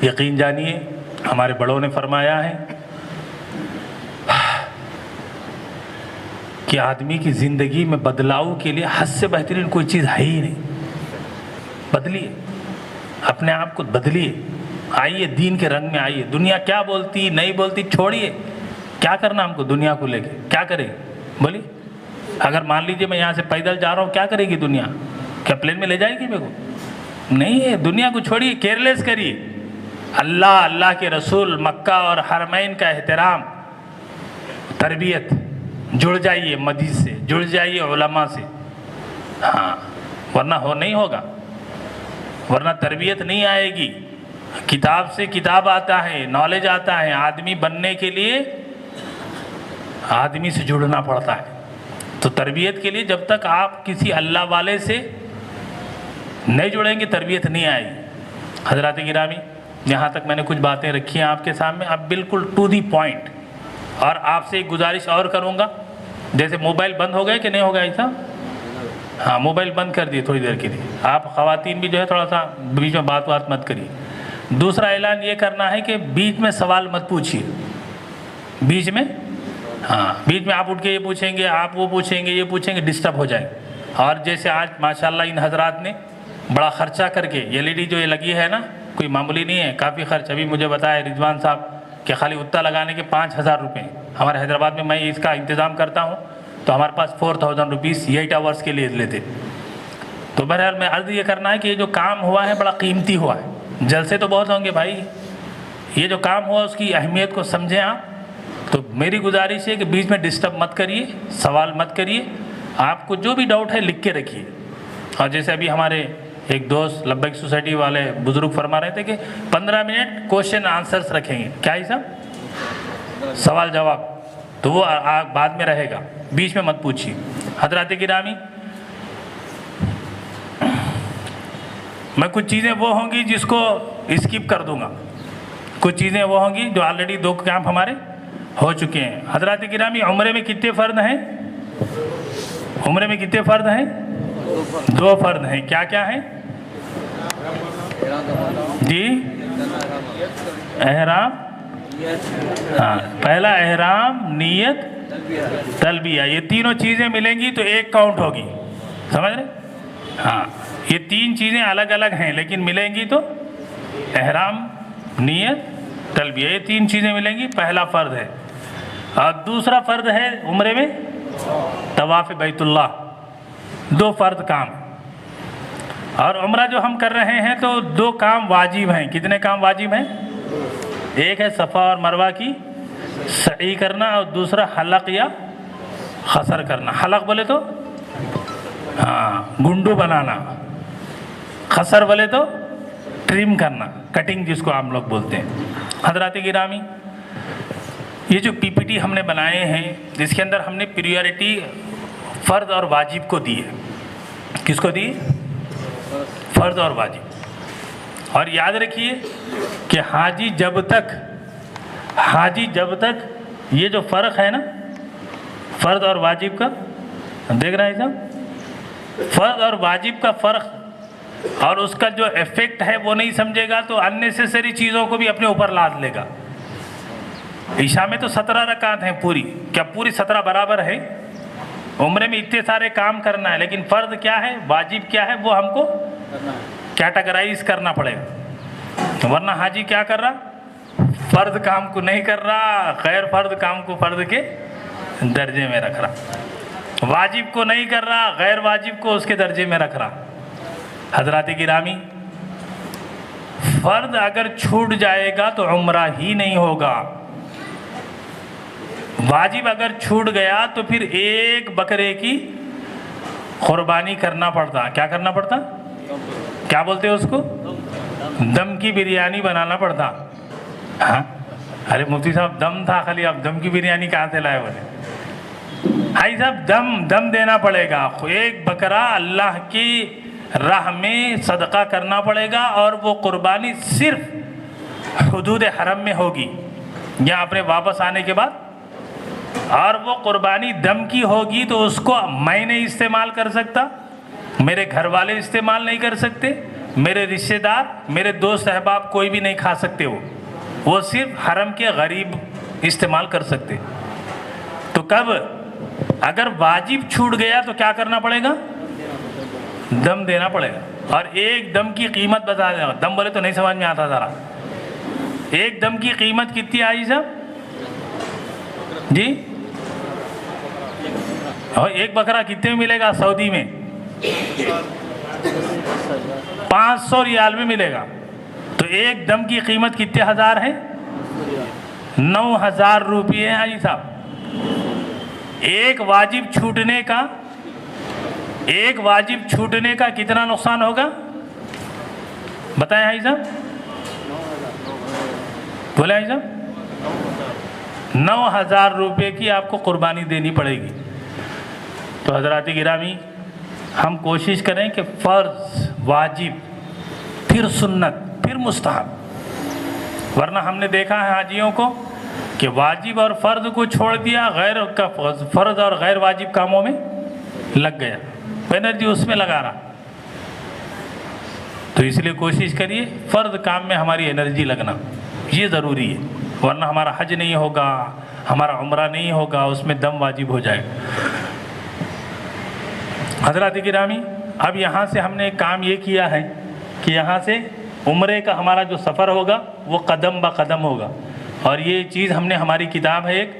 یقین جانیے ہمارے بڑوں نے فرمایا ہے کہ آدمی کی زندگی میں بدلاؤ کے لیے حج سے بہترین کوئی چیز ہے ہی نہیں. بدلیے اپنے آپ کو, بدلیے, آئیے دین کے رنگ میں آئیے. دنیا کیا بولتی نہیں بولتی چھوڑیے, کیا کرنا ہم کو دنیا کو لے کے, کیا کرے گی بولیے؟ اگر مان لیجئے میں یہاں سے پیدل جا رہا ہوں, کیا کرے گی دنیا؟ کیا پلین میں لے جائے گی میرے کو؟ نہیں ہے. دنیا کو چھوڑیے, کیئرلیس کریے. اللہ, اللہ کے رسول, مکہ اور حرمین کا احترام, تربیت, جڑ جائیے مسجد سے, جڑ جائیے علماء سے. ہاں ورنہ نہیں ہوگا, ورنہ تربیت نہیں آئے گی. کتاب سے کتاب آتا ہے, نالج آتا ہے. آدمی بننے کے لیے آدمی سے جڑنا پڑتا ہے. تو تربیت کے لیے جب تک آپ کسی اللہ والے سے نہیں جڑیں گے تربیت نہیں آئے گی. حضرات گرامی یہاں تک میں نے کچھ باتیں رکھی ہیں آپ کے سامنے, اب بالکل ٹو دی پوائنٹ. اور آپ سے ایک گزارش اور کروں گا, جیسے موبائل بند ہو گئے کہ نہیں ہو گیا ایسا؟ ہاں موبائل بند کر دیے تھوڑی دیر کے لیے. آپ خواتین بھی جو ہے تھوڑا سا بیچ میں بات مت کریے. دوسرا اعلان یہ کرنا ہے کہ بیچ میں سوال مت پوچھیے. بیچ میں بیچ میں آپ اٹھ کے یہ پوچھیں گے, آپ وہ پوچھیں گے, یہ پوچھیں گے, ڈسٹرب ہو جائیں گے. اور جیسے آج ماشاءاللہ ان حضرات نے بڑا خرچہ کر کے LED جو یہ لگی ہے نا, کوئی معمولی نہیں ہے, کافی خرچ. ابھی مجھے بتایا رضوان صاحب کہ خالی اتنا لگانے کے 5,000 روپے. ہمارے حیدرآباد میں میں اس کا انتظام کرتا ہوں تو ہمارے پاس 4,000 روپیز 8 آورس کے لیے لیتے. تو بہرحال میں عرض یہ کرنا ہے کہ یہ جو کام ہوا ہے بڑا قیمتی ہوا ہے. جلسے تو بہت ہوں گے بھائی, یہ جو کام ہوا اس کی اہمیت کو سمجھیں آپ. تو میری گزارش ہے کہ بیچ میں ڈسٹرب مت کریے, سوال مت کریے. آپ کو جو بھی ڈاؤٹ ہے لکھ کے رکھیے. اور جیسے ابھی ہمارے ایک دوست لبیک سوسائٹی والے بزرگ فرما رہے تھے کہ 15 منٹ کوشچن آنسرس رکھیں گے. کیا ہی صاحب؟ سوال جواب. تو وہ بعد میں رہے گا، بیچ میں مت پوچھیے۔ حضرات گرامی، میں کچھ چیزیں وہ ہوں گی جس کو اسکپ کر دوں گا، کچھ چیزیں وہ ہوں گی جو آلریڈی 2 کیمپ ہمارے ہو چکے ہیں۔ حضرات گرامی، عمرے میں کتنے فرد ہیں؟ عمرے میں کتنے فرد ہیں؟ 2 فرد ہیں۔ کیا کیا ہیں جی؟ احرام، ہاں، پہلا احرام، نیت، تلبیہ، یہ تینوں چیزیں ملیں گی تو ایک کاؤنٹ ہوگی، سمجھ رہے؟ ہاں، یہ 3 چیزیں الگ الگ ہیں لیکن ملیں گی تو احرام، نیت، تلبیہ، یہ 3 چیزیں ملیں گی، پہلا فرض ہے۔ اور دوسرا فرض ہے عمرے میں طواف بیت اللہ، 2 فرض کام۔ اور عمرہ جو ہم کر رہے ہیں تو 2 کام واجب ہیں۔ کتنے کام واجب ہیں؟ ایک ہے صفا اور مروہ کی سعی کرنا، اور دوسرا حلق یا خصر کرنا۔ حلق بولے تو ہاں گنڈو بنانا، خصر بولے تو ٹرم کرنا، کٹنگ جس کو ہم لوگ بولتے ہیں۔ حضرات گرامی، یہ جو پی پی ٹی ہم نے بنائے ہیں جس کے اندر ہم نے پریورٹی فرض اور واجب کو دی ہے۔ کس کو دی؟ فرض اور واجب۔ اور یاد رکھیے کہ حاجی جب تک یہ جو فرق ہے نا فرض اور واجب کا، دیکھ رہے ہیں صاحب، فرض اور واجب کا فرق اور اس کا جو ایفیکٹ ہے وہ نہیں سمجھے گا تو اننیسیسری چیزوں کو بھی اپنے اوپر لاد لے گا۔ عشاء میں تو 17 رکعت ہیں پوری، کیا پوری 17 برابر ہے؟ عمرے میں اتنے سارے کام کرنا ہے، لیکن فرض کیا ہے، واجب کیا ہے، وہ ہم کو کیٹاگرائز کرنا پڑے گا۔ ورنہ حاجی کیا کر رہا؟ فرض کام کو نہیں کر رہا، غیر فرض کام کو فرض کے درجے میں رکھ رہا، واجب کو نہیں کر رہا، غیر واجب کو اس کے درجے میں رکھ رہا۔ حضرات گرامی، فرض اگر چھوٹ جائے گا تو عمرہ ہی نہیں ہوگا، واجب اگر چھوٹ گیا تو پھر ایک بکرے کی قربانی کرنا پڑتا۔ کیا کرنا پڑتا؟ کیا بولتے ہیں اس کو؟ دم کی بریانی بنانا پڑتا۔ ہاں، ارے مفتی صاحب دم تھا خالی، اب دم کی بریانی کہاں سے لائے بولے؟ بھائی صاحب دم دینا پڑے گا، ایک بکرا اللہ کی راہ میں صدقہ کرنا پڑے گا، اور وہ قربانی صرف حدود حرم میں ہوگی یا اپنے واپس آنے کے بعد۔ اور وہ قربانی دم کی ہوگی تو اس کو میں نہیں استعمال کر سکتا، میرے گھر والے استعمال نہیں کر سکتے، میرے رشتہ دار، میرے دوست احباب کوئی بھی نہیں کھا سکتے، وہ صرف حرم کے غریب استعمال کر سکتے۔ تو کب اگر واجب چھوٹ گیا تو کیا کرنا پڑے گا؟ دم دینا پڑے گا۔ اور ایک دم کی قیمت بتا دیں، دم بولے تو نہیں سمجھ میں آتا ذرا، ایک دم کی قیمت کتنی آئی صاحب جی؟ اور ایک بکرا کتنے میں ملے گا سعودی میں؟ 500 ریال میں ملے گا۔ تو ایک دم کی قیمت کتنے ہزار ہے؟ 9000 روپیے ہیں حاجی صاحب۔ ایک واجب چھوٹنے کا کتنا نقصان ہوگا بتائیں حاجی صاحب؟ بولے حاجی صاحب؟ 9000 روپے کی آپ کو قربانی دینی پڑے گی۔ تو حضرات گرامی، ہم کوشش کریں کہ فرض، واجب، پھر سنت، پھر مستحب۔ ورنہ ہم نے دیکھا ہے حاجیوں کو کہ واجب اور فرض کو چھوڑ دیا، غیر کا فرض اور غیر واجب کاموں میں لگ گیا، انرجی اس میں لگا رہا۔ تو اس لیے کوشش کریے فرض کام میں ہماری انرجی لگنا یہ ضروری ہے، ورنہ ہمارا حج نہیں ہوگا، ہمارا عمرہ نہیں ہوگا، اس میں دم واجب ہو جائے گا۔ حضرات گرامی، اب یہاں سے ہم نے ایک کام یہ کیا ہے کہ یہاں سے عمرے کا ہمارا جو سفر ہوگا وہ قدم با قدم ہوگا، اور یہ چیز ہم نے ہماری کتاب ہے ایک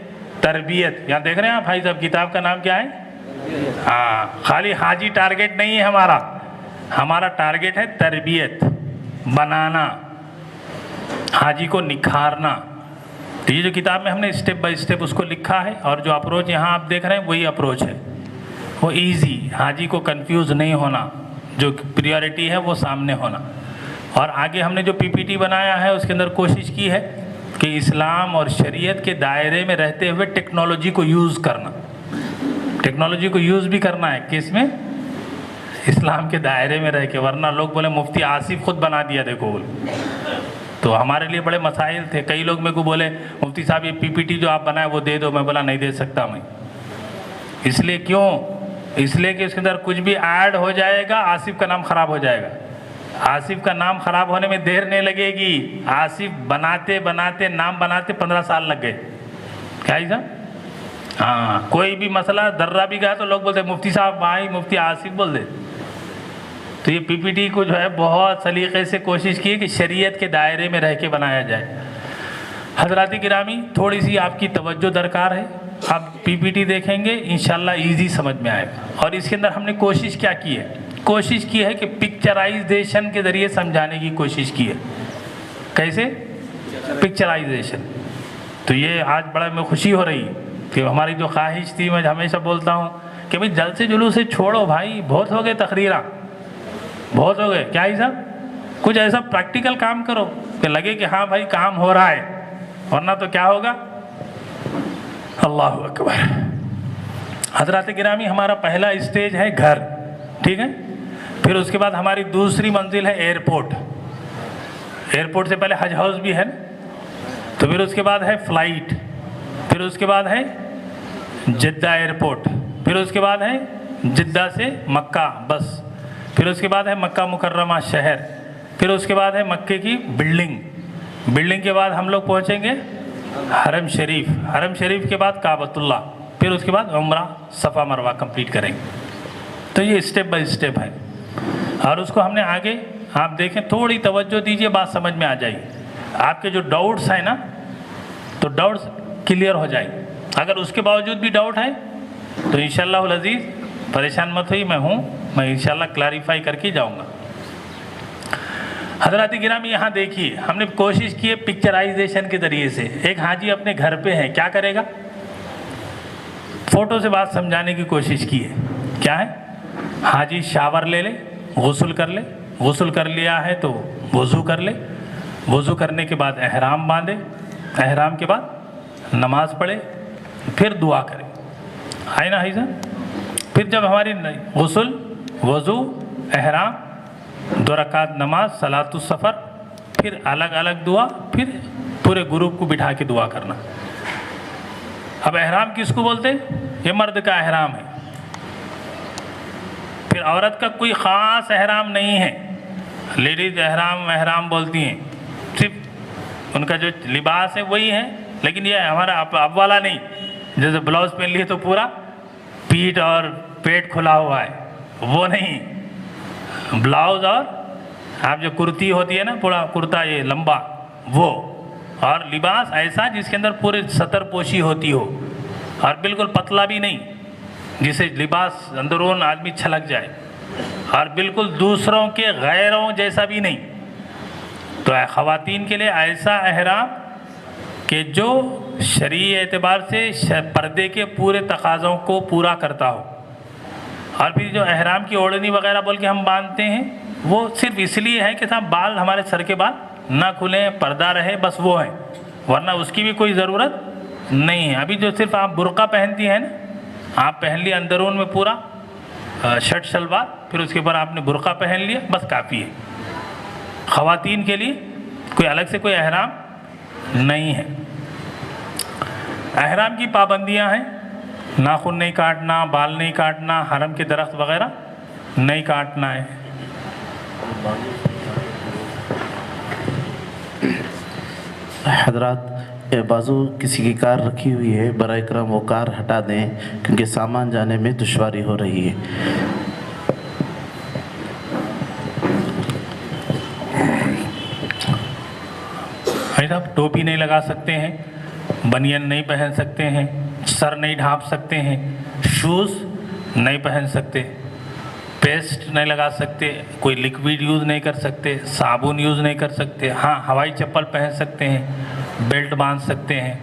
تربیت، یہاں دیکھ رہے ہیں آپ بھائی صاحب، کتاب کا نام کیا ہے؟ ہاں، خالی حاجی ٹارگیٹ نہیں ہے ہمارا ٹارگیٹ ہے تربیت، بنانا، حاجی کو نکھارنا۔ تو یہ جو کتاب میں ہم نے اسٹیپ بائی اسٹیپ اس کو لکھا ہے، اور جو اپروچ یہاں آپ دیکھ رہے ہیں وہی اپروچ ہے، وہ ایزی، حاجی کو کنفیوز نہیں ہونا، جو پریورٹی ہے وہ سامنے ہونا۔ اور آگے ہم نے جو پی پی ٹی بنایا ہے اس کے اندر کوشش کی ہے کہ اسلام اور شریعت کے دائرے میں رہتے ہوئے ٹیکنالوجی کو یوز کرنا، ٹیکنالوجی کو یوز بھی کرنا ہے کس میں؟ اسلام کے دائرے میں رہ کے، ورنہ لوگ بولے مفتی آصف خود بنا دیا دیکھو بولے، تو ہمارے لیے بڑے مسائل تھے۔ کئی لوگ میرے کو بولے مفتی صاحب یہ پی پی ٹی جو آپ بنائے وہ دے دو، میں بولا نہیں دے سکتا میں، اس لیے کیوں؟ اس لیے کہ اس کے اندر کچھ بھی ایڈ ہو جائے گا آصف کا نام خراب ہو جائے گا۔ آصف کا نام خراب ہونے میں دیر نہیں لگے گی، آصف بناتے بناتے نام بناتے 15 سال لگ گئے، کیا ہی صاحب؟ ہاں، کوئی بھی مسئلہ درہ بھی گیا تو لوگ بولتے مفتی صاحب بھائی مفتی آصف بول دے۔ تو یہ پی پی ٹی کو جو ہے بہت سلیقے سے کوشش کی کہ شریعت کے دائرے میں رہ کے بنایا جائے۔ حضرات گرامی، تھوڑی سی آپ کی توجہ درکار ہے، آپ پی پی ٹی دیکھیں گے انشاءاللہ ایزی سمجھ میں آئے گا۔ اور اس کے اندر ہم نے کوشش کیا کی ہے؟ کوشش کی ہے کہ پکچرائزیشن کے ذریعے سمجھانے کی کوشش کی ہے۔ کیسے؟ پکچرائزیشن۔ تو یہ آج بڑا میں خوشی ہو رہی کہ ہماری جو خواہش تھی، میں ہمیشہ بولتا ہوں کہ بھئی جلسے جلوسے چھوڑو بھائی، بہت ہو گئے تقریرہ، بہت ہو گئے، کیا ہی صاحب؟ کچھ ایسا پریکٹیکل کام کرو کہ لگے کہ ہاں بھائی کام ہو رہا ہے، ورنہ تو کیا ہوگا؟ اللہ اکبر۔ حضرات گرامی، ہمارا پہلا اسٹیج ہے گھر، ٹھیک ہے؟ پھر اس کے بعد ہماری دوسری منزل ہے ایئرپورٹ۔ ایئرپورٹ سے پہلے حج ہاؤس بھی ہے، تو پھر اس کے بعد ہے فلائٹ، پھر اس کے بعد ہے جدہ ایئرپورٹ، پھر اس کے بعد ہے جدہ سے مکہ بس، پھر اس کے بعد ہے مکہ مکرمہ شہر، پھر اس کے بعد ہے مکے کی بلڈنگ کے بعد ہم لوگ پہنچیں گے حرم شریف، حرم شریف کے بعد کعبۃ اللہ، پھر اس کے بعد عمرہ صفا مروہ کمپلیٹ کریں گے۔ تو یہ اسٹیپ بائی اسٹیپ ہے، اور اس کو ہم نے آگے آپ دیکھیں، تھوڑی توجہ دیجئے، بات سمجھ میں آ جائے گی۔ آپ کے جو ڈاؤٹس ہیں نا، تو ڈاؤٹس کلیئر ہو جائیں۔ اگر اس کے باوجود بھی ڈاؤٹ ہے تو انشاءاللہ العزیز پریشان مت ہوئی، میں انشاءاللہ کلیریفائی کر کے جاؤں گا۔ حضرات گرامی، یہاں دیکھیے، ہم نے کوشش کی ہے پکچرائزیشن کے ذریعے سے۔ ایک حاجی اپنے گھر پہ ہے، کیا کرے گا؟ فوٹو سے بات سمجھانے کی کوشش کی ہے۔ کیا ہے؟ حاجی شاور لے لے، غسل کر لے، غسل کر لیا ہے تو وضو کر لے، وضو کرنے کے بعد احرام باندھے، احرام کے بعد نماز پڑھے، پھر دعا کرے، ہے نا حیثہ؟ پھر جب ہماری غسل، وضو، احرام، 2 رکعت نماز، صلاۃ السفر، پھر الگ الگ دعا، پھر پورے گروپ کو بٹھا کے دعا کرنا۔ اب احرام کس کو بولتے؟ یہ مرد کا احرام ہے۔ پھر عورت کا کوئی خاص احرام نہیں ہے، لیڈیز احرام بولتی ہیں، صرف ان کا جو لباس ہے وہی ہے، لیکن یہ ہمارا اب والا نہیں، جیسے بلاؤز پہن لیے تو پورا پیٹ اور پیٹ کھلا ہوا ہے، وہ نہیں۔ بلاؤز اور آپ جو کرتی ہوتی ہے نا، پورا کرتا یہ لمبا، وہ، اور لباس ایسا جس کے اندر پورے سطر پوشی ہوتی ہو، اور بالکل پتلا بھی نہیں جسے لباس اندرون آدمی چھلک جائے، اور بالکل دوسروں کے غیروں جیسا بھی نہیں۔ تو خواتین کے لیے ایسا احرام کہ جو شرعی اعتبار سے پردے کے پورے تقاضوں کو پورا کرتا ہو۔ اور پھر جو احرام کی اوڑھنی وغیرہ بول کے ہم باندھتے ہیں، وہ صرف اس لیے ہے کہ صاحب بال، ہمارے سر کے بال نہ کھلیں، پردہ رہے، بس وہ ہے، ورنہ اس کی بھی کوئی ضرورت نہیں ہے۔ ابھی جو صرف آپ برقع پہنتی ہیں نا، آپ پہن لیا اندرون میں پورا شرٹ شلوار، پھر اس کے اوپر آپ نے برقع پہن لیا، بس کافی ہے۔ خواتین کے لیے کوئی الگ سے کوئی احرام نہیں ہے۔ احرام کی پابندیاں ہیں، ناخن نہیں کاٹنا، بال نہیں کاٹنا، حرم کے درخت وغیرہ نہیں کاٹنا ہے۔ حضرات، بازو کسی کی کار رکھی ہوئی ہے، برائے کرم وہ کار ہٹا دیں کیونکہ سامان جانے میں دشواری ہو رہی ہے۔ صاحب ٹوپی نہیں لگا سکتے ہیں، بنین نہیں پہن سکتے ہیں، سر نہیں ڈھانپ سکتے ہیں، شوز نہیں پہن سکتے، پیسٹ نہیں لگا سکتے، کوئی لکوڈ یوز نہیں کر سکتے، صابن یوز نہیں کر سکتے۔ ہاں، ہوائی چپل پہن سکتے ہیں، بیلٹ باندھ سکتے ہیں،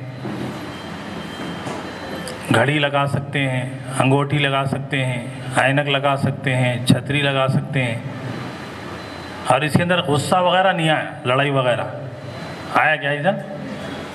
گھڑی لگا سکتے ہیں، انگوٹھی لگا سکتے ہیں، اینک لگا سکتے ہیں، چھتری لگا سکتے ہیں۔ اور اس کے اندر غصہ وغیرہ نہیں آیا، لڑائی وغیرہ آیا کیا؟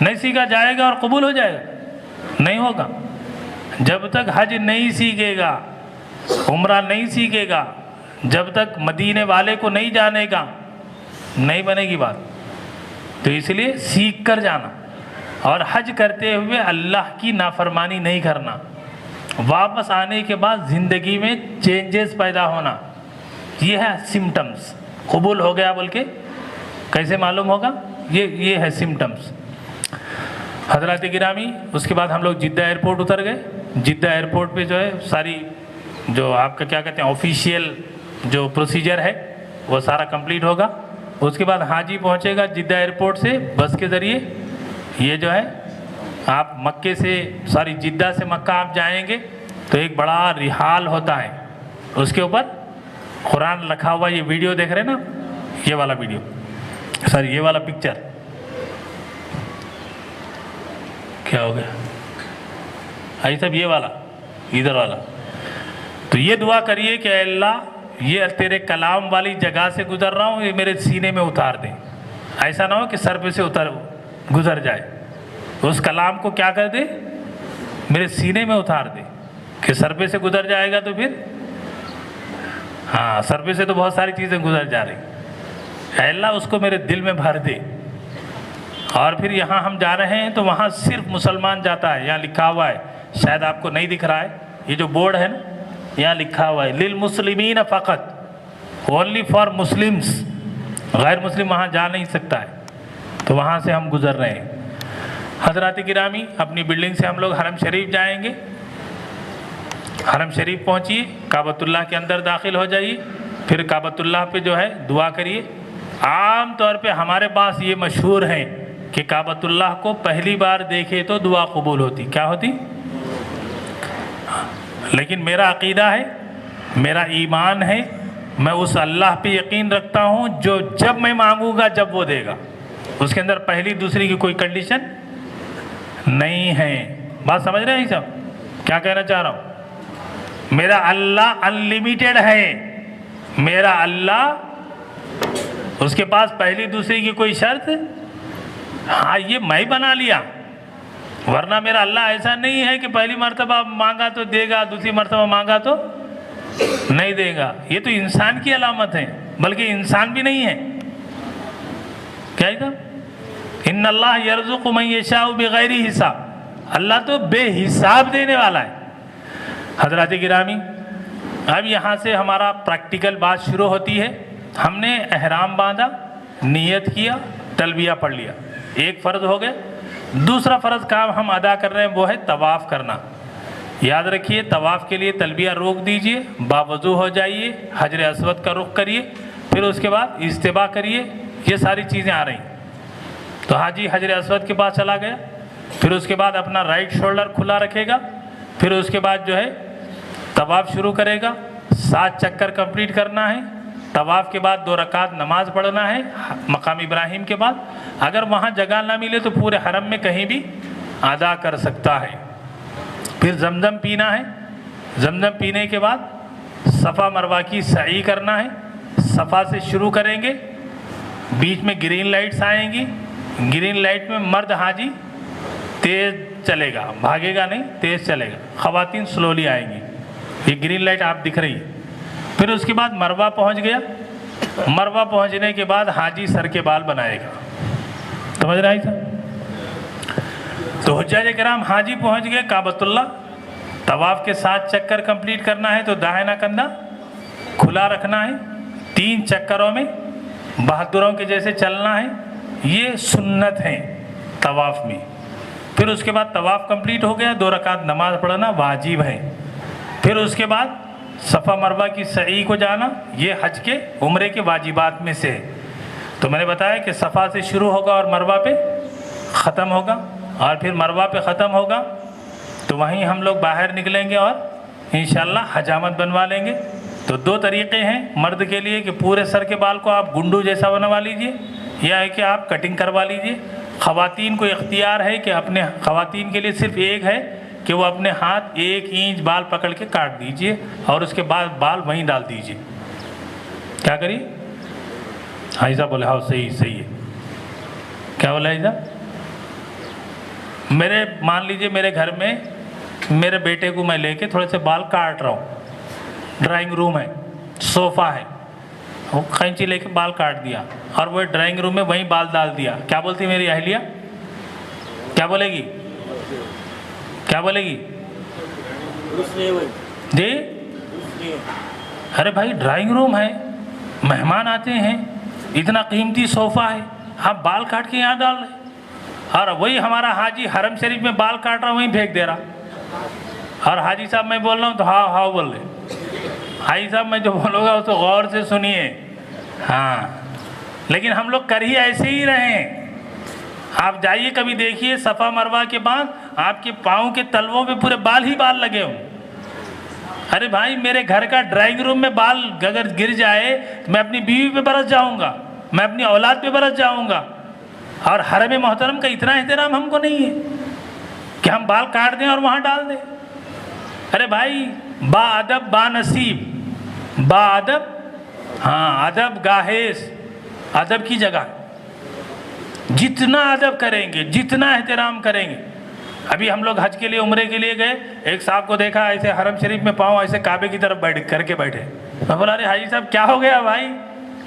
نہیں سیکھا جائے گا اور قبول ہو جائے گا؟ نہیں ہوگا۔ جب تک حج نہیں سیکھے گا، عمرہ نہیں سیکھے گا، جب تک مدینے والے کو نہیں جانے گا، نہیں بنے گی بات۔ تو اس لیے سیکھ کر جانا، اور حج کرتے ہوئے اللہ کی نافرمانی نہیں کرنا، واپس آنے کے بعد زندگی میں چینجز پیدا ہونا، یہ ہے سمٹمز۔ قبول ہو گیا بول کے کیسے معلوم ہوگا؟ یہ ہے سمٹمز۔ حضرات گرامی، اس کے بعد ہم لوگ جدہ ایئرپورٹ اتر گئے۔ جدہ ایئرپورٹ پہ جو ہے ساری جو آپ کا کیا کہتے ہیں آفیشیل جو پروسیجر ہے وہ سارا کمپلیٹ ہوگا۔ اس کے بعد حاجی پہنچے گا جدہ ایئرپورٹ سے بس کے ذریعے۔ یہ جو ہے آپ مکے سے ساری جدہ سے مکہ آپ جائیں گے تو ایک بڑا رحال ہوتا ہے، اس کے اوپر قرآن لکھا ہوا۔ یہ ویڈیو دیکھ رہے ہیں نا، یہ والا ویڈیو، سوری یہ والا پکچر، کیا ہو گیا آئی صاحب، یہ والا ادھر والا۔ تو یہ دعا کریے کہ اے اللہ یہ تیرے کلام والی جگہ سے گزر رہا ہوں، یہ میرے سینے میں اتار دیں۔ ایسا نہ ہو کہ سر پہ سے گزر جائے، اس کلام کو کیا کر دے، میرے سینے میں اتار دے۔ کہ سر پہ سے گزر جائے گا تو پھر ہاں، سر پہ سے تو بہت ساری چیزیں گزر جا رہی، اے اللہ اس کو میرے دل میں بھر دے۔ اور پھر یہاں ہم جا رہے ہیں تو وہاں صرف مسلمان جاتا ہے، یہاں لکھا ہوا ہے، شاید آپ کو نہیں دکھ رہا ہے، یہ جو بورڈ ہے نا یہاں لکھا ہوا ہے للمسلمین فقط، اونلی فار مسلمس، غیر مسلم وہاں جا نہیں سکتا ہے۔ تو وہاں سے ہم گزر رہے ہیں۔ حضرات گرامی، اپنی بلڈنگ سے ہم لوگ حرم شریف جائیں گے۔ حرم شریف پہنچیے، کعبۃ اللہ کے اندر داخل ہو جائیے، پھر کعبۃ اللہ پہ جو ہے دعا کریے۔ عام طور پہ ہمارے پاس یہ مشہور ہے کہ کعبۃ اللہ کو پہلی بار دیکھے تو دعا قبول ہوتی، کیا ہوتی؟ لیکن میرا عقیدہ ہے، میرا ایمان ہے، میں اس اللہ پہ یقین رکھتا ہوں جو جب میں مانگوں گا جب وہ دے گا، اس کے اندر پہلی دوسری کی کوئی کنڈیشن نہیں ہے۔ بات سمجھ رہے ہیں صاحب کیا کہنا چاہ رہا ہوں؟ میرا اللہ انلیمیٹڈ ہے، میرا اللہ، اس کے پاس پہلی دوسری کی کوئی شرط، ہاں یہ میں بنا لیا، ورنہ میرا اللہ ایسا نہیں ہے کہ پہلی مرتبہ مانگا تو دے گا، دوسری مرتبہ مانگا تو نہیں دے گا۔ یہ تو انسان کی علامت ہے، بلکہ انسان بھی نہیں ہے۔ کیا ہے؟ ان اللہ یرزق من یشاء بغیر حساب، اللہ تو بے حساب دینے والا ہے۔ حضرات گرامی، اب یہاں سے ہمارا پریکٹیکل بات شروع ہوتی ہے۔ ہم نے احرام باندھا، نیت کیا، تلبیہ پڑھ لیا، ایک فرض ہو گیا۔ دوسرا فرض کام ہم ادا کر رہے ہیں وہ ہے طواف کرنا۔ یاد رکھیے، طواف کے لیے تلبیہ روک دیجئے، باوضو ہو جائیے، حجر اسود کا رخ کریے، پھر اس کے بعد اجتباء کریے، یہ ساری چیزیں آ رہی ہیں۔ تو حاجی حجر اسود کے پاس چلا گیا، پھر اس کے بعد اپنا رائٹ شولڈر کھلا رکھے گا، پھر اس کے بعد جو ہے طواف شروع کرے گا، 7 چکر کمپلیٹ کرنا ہے۔ طواف کے بعد 2 رکعت نماز پڑھنا ہے مقام ابراہیم کے بعد۔ اگر وہاں جگہ نہ ملے تو پورے حرم میں کہیں بھی ادا کر سکتا ہے۔ پھر زمزم پینا ہے، زمزم پینے کے بعد صفا مروہ کی سعی کرنا ہے۔ صفا سے شروع کریں گے، بیچ میں گرین لائٹس آئیں گی، گرین لائٹ میں مرد حاجی تیز چلے گا، بھاگے گا نہیں، تیز چلے گا، خواتین سلولی آئیں گی۔ یہ گرین لائٹ آپ دکھ رہی ہے۔ پھر اس کے بعد مروہ پہنچ گیا، مروہ پہنچنے کے بعد حاجی سر کے بال بنائے گا۔ سمجھ رہا ہے صاحب؟ تو حجاج کرام حاجی پہنچ گئے کعبۃ اللہ، طواف کے 7 چکر کمپلیٹ کرنا ہے تو داہنا کندھا کھلا رکھنا ہے، 3 چکروں میں بہادروں کے جیسے چلنا ہے، یہ سنت ہے طواف میں۔ پھر اس کے بعد طواف کمپلیٹ ہو گیا، 2 رکعت نماز پڑھنا واجب ہے۔ پھر اس کے بعد صفا مروہ کی سعی کو جانا، یہ حج کے عمرے کے واجبات میں سے ہے۔ تو میں نے بتایا کہ صفا سے شروع ہوگا اور مروہ پہ ختم ہوگا، اور پھر مروہ پہ ختم ہوگا تو وہیں ہم لوگ باہر نکلیں گے اور انشاءاللہ حجامت بنوا لیں گے۔ تو 2 طریقے ہیں مرد کے لیے کہ پورے سر کے بال کو آپ گنڈو جیسا بنوا لیجئے، یا ہے کہ آپ کٹنگ کروا لیجئے۔ خواتین کو اختیار ہے کہ اپنے خواتین کے لیے صرف ایک ہے کہ وہ اپنے ہاتھ 1 انچ بال پکڑ کے کاٹ دیجئے اور اس کے بعد بال وہیں ڈال دیجئے۔ کیا کریے؟ حائزہ بولے ہاں صحیح ہے۔ کیا بولا حائزہ؟ میرے مان لیجئے میرے گھر میں میرے بیٹے کو میں لے کے تھوڑے سے بال کاٹ رہا ہوں، ڈرائنگ روم ہے، صوفہ ہے، وہ قینچی لے کے بال کاٹ دیا اور وہ ڈرائنگ روم میں وہیں بال ڈال دیا، کیا بولتی میری اہلیہ؟ کیا بولے گی؟ کیا بولے گی؟ جی ارے بھائی ڈرائنگ روم ہے، مہمان آتے ہیں، اتنا قیمتی صوفہ ہے، آپ بال کاٹ کے یہاں ڈال رہے، اور وہی ہمارا حاجی حرم شریف میں بال کاٹ رہا وہیں پھینک دے رہا، اور حاجی صاحب میں بول رہا ہوں تو ہاں ہاں بول رہے، حاجی صاحب میں جو بولوں گا اس کو غور سے سنیے، ہاں لیکن ہم لوگ کر ہی ایسے ہی رہے ہیں۔ آپ جائیے کبھی دیکھیے صفا مروہ کے بعد آپ کے پاؤں کے تلووں پہ پورے بال ہی بال لگے ہوں۔ ارے بھائی میرے گھر کا ڈرائنگ روم میں بال اگر گر جائے تو میں اپنی بیوی پہ برس جاؤں گا، میں اپنی اولاد پہ برس جاؤں گا، اور حرم محترم کا اتنا احترام ہم کو نہیں ہے کہ ہم بال کاٹ دیں اور وہاں ڈال دیں۔ ارے بھائی با ادب با نصیب، با ادب، ہاں ادب گاہیس، ادب کی جگہ، جتنا ادب کریں گے جتنا احترام کریں گے۔ ابھی ہم لوگ حج کے لیے عمرے کے لیے گئے، ایک صاحب کو دیکھا ایسے حرم شریف میں پاؤں ایسے کعبے کی طرف بیٹھ کر کے بیٹھے، میں بولا ارے حاجی صاحب کیا ہو گیا بھائی،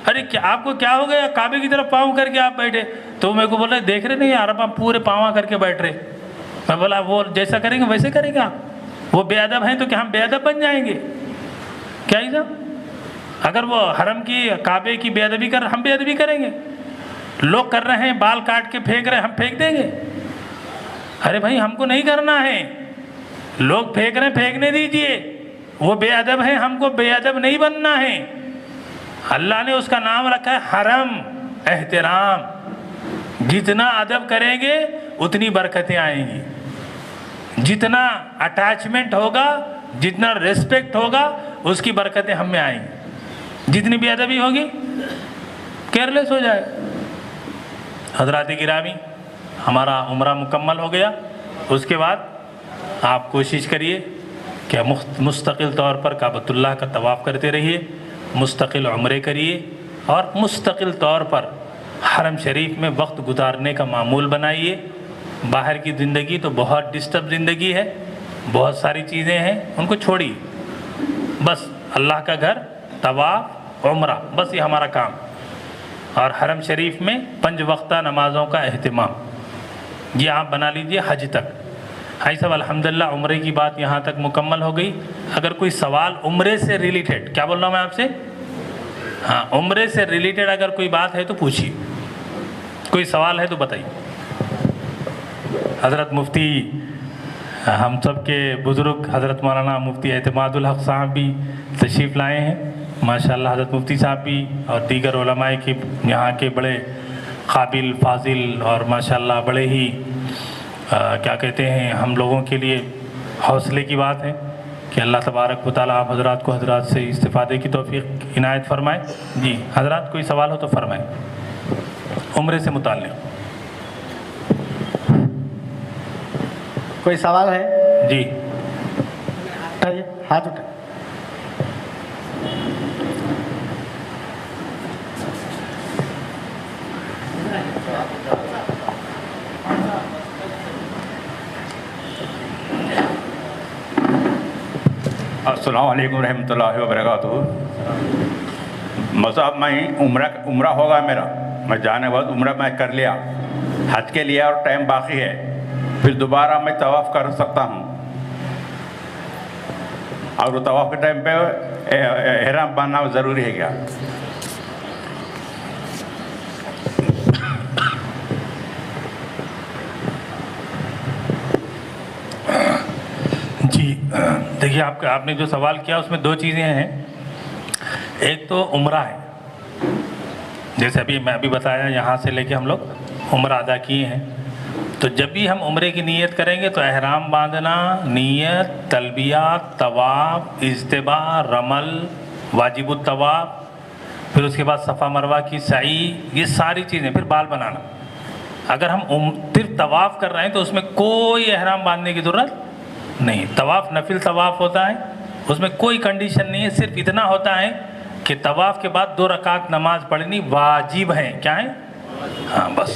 ارے کیا آپ کو کیا ہو گیا کعبے کی طرف پاؤں کر کے آپ بیٹھے؟ تو میرے کو بول رہے دیکھ رہے نہیں یار آپ پورے پاؤں کر کے بیٹھ رہے۔ میں بولا وہ جیسا کریں گے ویسے کریں گے آپ، وہ بے ادب ہیں تو کیا ہم بے ادب بن جائیں گے کیا ہی صاحب؟ اگر وہ حرم کی کعبے کی بے ادبی کر ہم بے ادبی کریں گے؟ لوگ کر رہے ہیں بال کاٹ کے پھینک رہے ہیں ہم پھینک دیں گے؟ ارے بھائی ہم کو نہیں کرنا ہے، لوگ پھینک رہے ہیں پھینکنے دیجئے، وہ بے ادب ہیں، ہم کو بے ادب نہیں بننا ہے۔ اللہ نے اس کا نام رکھا ہے حرم، احترام، جتنا ادب کریں گے اتنی برکتیں آئیں گی، جتنا اٹیچمنٹ ہوگا جتنا ریسپیکٹ ہوگا اس کی برکتیں ہم میں آئیں گی، جتنی بے ادبی ہوگی کیئرلیس ہو جائے۔ حضرات گرامی ہمارا عمرہ مکمل ہو گیا، اس کے بعد آپ کوشش کریے کہ مستقل طور پر کعبۃ اللہ کا طواف کرتے رہیے، مستقل عمرے کریے، اور مستقل طور پر حرم شریف میں وقت گزارنے کا معمول بنائیے۔ باہر کی زندگی تو بہت ڈسٹرب زندگی ہے، بہت ساری چیزیں ہیں، ان کو چھوڑیے، بس اللہ کا گھر، طواف، عمرہ، بس یہ ہمارا کام، اور حرم شریف میں 5 وقتہ نمازوں کا اہتمام، یہ آپ بنا لیجئے حج تک۔ حاجی صاحب الحمدللہ عمرے کی بات یہاں تک مکمل ہو گئی۔ اگر کوئی سوال عمرے سے ریلیٹڈ، کیا بول رہا ہوں میں آپ سے؟ ہاں عمرے سے ریلیٹڈ اگر کوئی بات ہے تو پوچھیے، کوئی سوال ہے تو بتائیے۔ حضرت مفتی ہم سب کے بزرگ حضرت مولانا مفتی اعتماد الحق صاحب بھی تشریف لائے ہیں، ماشاءاللہ حضرت مفتی صاحب بھی اور دیگر علماء کی یہاں کے بڑے قابل فاضل اور ماشاءاللہ بڑے ہی کیا کہتے ہیں ہم لوگوں کے لیے حوصلے کی بات ہے کہ اللہ تبارک و تعالیٰ آپ حضرات کو حضرات سے استفادے کی توفیق عنایت فرمائے۔ جی حضرات کوئی سوال ہو تو فرمائیں عمرے سے متعلق۔ کوئی سوال ہے؟ جی اٹھائیے ہاتھ اٹھائیے۔ السلام علیکم ورحمۃ اللہ وبرکاتہ۔ مذہب میں عمرہ ہوگا میرا، میں جانے کے بعد عمرہ میں کر لیا، حج کے لیے اور ٹائم باقی ہے، پھر دوبارہ میں طواف کر سکتا ہوں، اور وہ طواف کے ٹائم پہ احرام باندھنا ضروری ہے کیا؟ جی دیکھیے آپ نے جو سوال کیا اس میں 2 چیزیں ہیں، ایک تو عمرہ ہے، جیسے میں ابھی بتایا یہاں سے لے کے ہم لوگ عمرہ ادا کیے ہیں، تو جب بھی ہم عمرے کی نیت کریں گے تو احرام باندھنا، نیت، تلبیات، طواف، اجتباء، رمل، واجب الطواف، پھر اس کے بعد صفا مروہ کی سعی، یہ ساری چیزیں، پھر بال بنانا۔ اگر ہم صرف طواف کر رہے ہیں تو اس میں کوئی احرام باندھنے کی ضرورت نہیں، طواف نفل طواف ہوتا ہے، اس میں کوئی کنڈیشن نہیں ہے، صرف اتنا ہوتا ہے کہ طواف کے بعد 2 رکعت نماز پڑھنی واجب ہیں، کیا ہے؟ ہاں بس،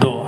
2।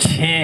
6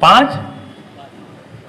5,